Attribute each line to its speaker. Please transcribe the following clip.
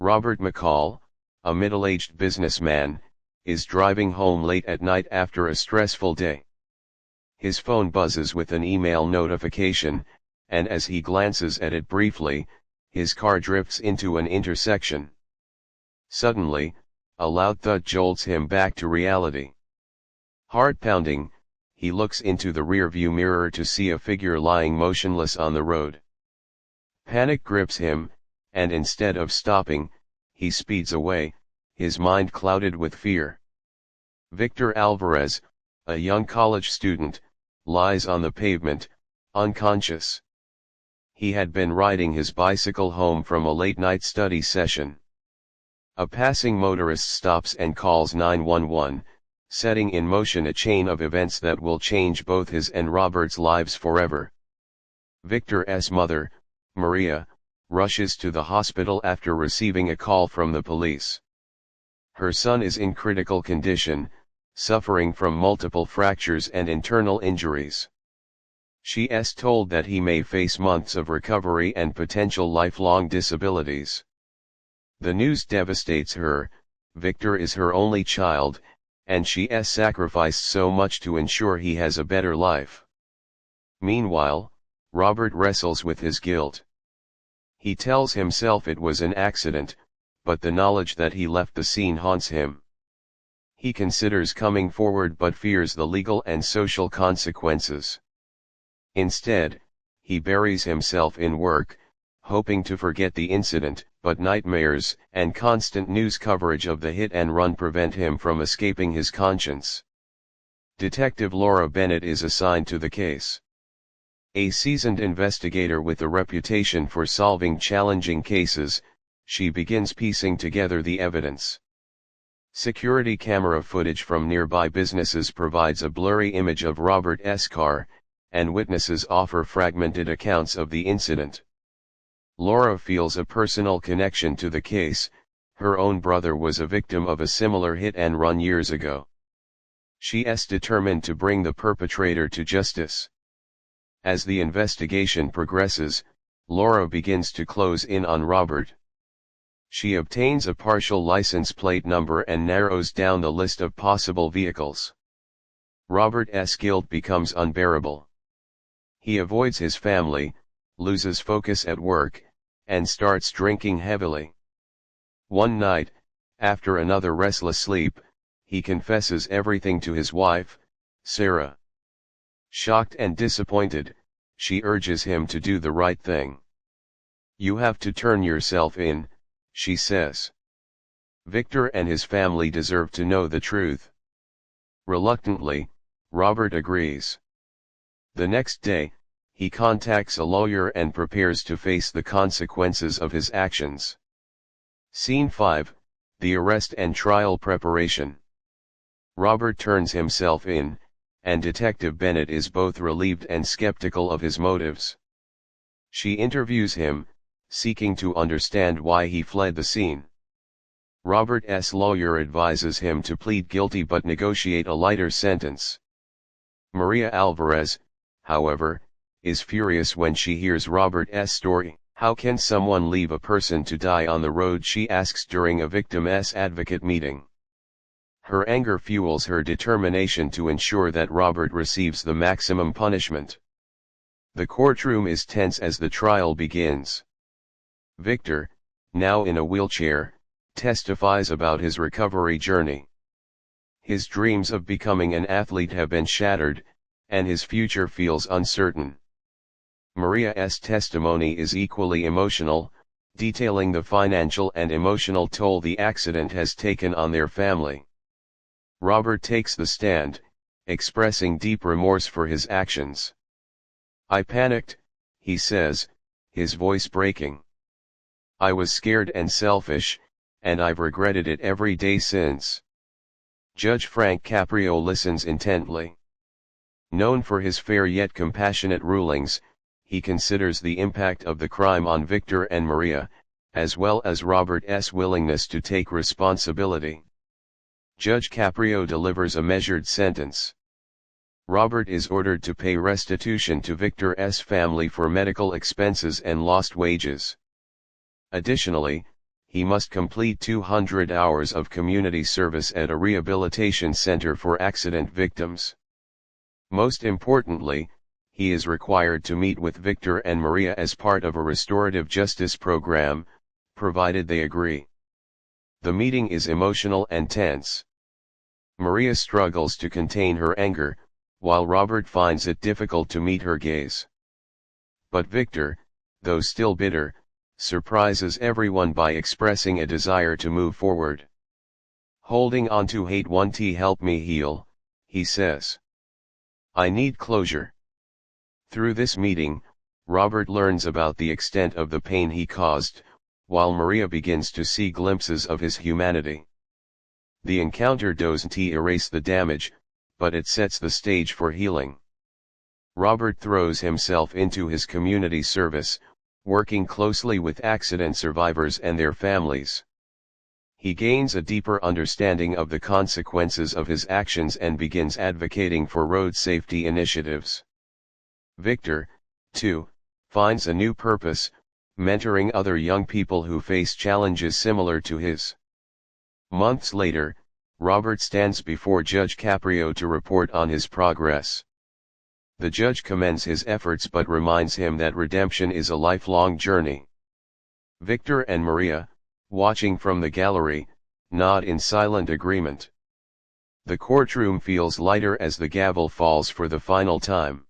Speaker 1: Robert McCall, a middle-aged businessman, is driving home late at night after a stressful day. His phone buzzes with an email notification, and as he glances at it briefly, his car drifts into an intersection. Suddenly, a loud thud jolts him back to reality. Heart pounding, he looks into the rearview mirror to see a figure lying motionless on the road. Panic grips him, and instead of stopping, he speeds away, his mind clouded with fear. Victor Alvarez, a young college student, lies on the pavement, unconscious. He had been riding his bicycle home from a late-night study session. A passing motorist stops and calls 911, setting in motion a chain of events that will change both his and Robert's lives forever. Victor's mother, Maria, rushes to the hospital after receiving a call from the police. Her son is in critical condition, suffering from multiple fractures and internal injuries. She is told that he may face months of recovery and potential lifelong disabilities. The news devastates her. Victor is her only child, and she has sacrificed so much to ensure he has a better life. Meanwhile, Robert wrestles with his guilt. He tells himself it was an accident, but the knowledge that he left the scene haunts him. He considers coming forward but fears the legal and social consequences. Instead, he buries himself in work, hoping to forget the incident, but nightmares and constant news coverage of the hit and run prevent him from escaping his conscience. Detective Laura Bennett is assigned to the case. A seasoned investigator with a reputation for solving challenging cases, she begins piecing together the evidence. Security camera footage from nearby businesses provides a blurry image of Robert's car, and witnesses offer fragmented accounts of the incident. Laura feels a personal connection to the case. Her own brother was a victim of a similar hit and run years ago. She is determined to bring the perpetrator to justice. As the investigation progresses, Laura begins to close in on Robert. She obtains a partial license plate number and narrows down the list of possible vehicles. Robert's guilt becomes unbearable. He avoids his family, loses focus at work, and starts drinking heavily. One night, after another restless sleep, he confesses everything to his wife, Sarah. Shocked and disappointed, she urges him to do the right thing. "You have to turn yourself in," she says. "Victor and his family deserve to know the truth." Reluctantly, Robert agrees. The next day, he contacts a lawyer and prepares to face the consequences of his actions. Scene 5, the arrest and trial preparation. Robert turns himself in, and Detective Bennett is both relieved and skeptical of his motives. She interviews him, seeking to understand why he fled the scene. Robert's lawyer advises him to plead guilty but negotiate a lighter sentence. Maria Alvarez, however, is furious when she hears Robert's story. "How can someone leave a person to die on the road?" she asks during a victim's advocate meeting. Her anger fuels her determination to ensure that Robert receives the maximum punishment. The courtroom is tense as the trial begins. Victor, now in a wheelchair, testifies about his recovery journey. His dreams of becoming an athlete have been shattered, and his future feels uncertain. Maria's testimony is equally emotional, detailing the financial and emotional toll the accident has taken on their family. Robert takes the stand, expressing deep remorse for his actions. "I panicked," he says, his voice breaking. "I was scared and selfish, and I've regretted it every day since." Judge Frank Caprio listens intently. Known for his fair yet compassionate rulings, he considers the impact of the crime on Victor and Maria, as well as Robert's willingness to take responsibility. Judge Caprio delivers a measured sentence. Robert is ordered to pay restitution to Victor's family for medical expenses and lost wages. Additionally, he must complete 200 hours of community service at a rehabilitation center for accident victims. Most importantly, he is required to meet with Victor and Maria as part of a restorative justice program, provided they agree. The meeting is emotional and tense. Maria struggles to contain her anger, while Robert finds it difficult to meet her gaze. But Victor, though still bitter, surprises everyone by expressing a desire to move forward. "Holding on to hate won't help me heal," he says. "I need closure." Through this meeting, Robert learns about the extent of the pain he caused, while Maria begins to see glimpses of his humanity. The encounter doesn't erase the damage, but it sets the stage for healing. Robert throws himself into his community service, working closely with accident survivors and their families. He gains a deeper understanding of the consequences of his actions and begins advocating for road safety initiatives. Victor, too, finds a new purpose, mentoring other young people who face challenges similar to his. Months later, Robert stands before Judge Caprio to report on his progress. The judge commends his efforts but reminds him that redemption is a lifelong journey. Victor and Maria, watching from the gallery, nod in silent agreement. The courtroom feels lighter as the gavel falls for the final time.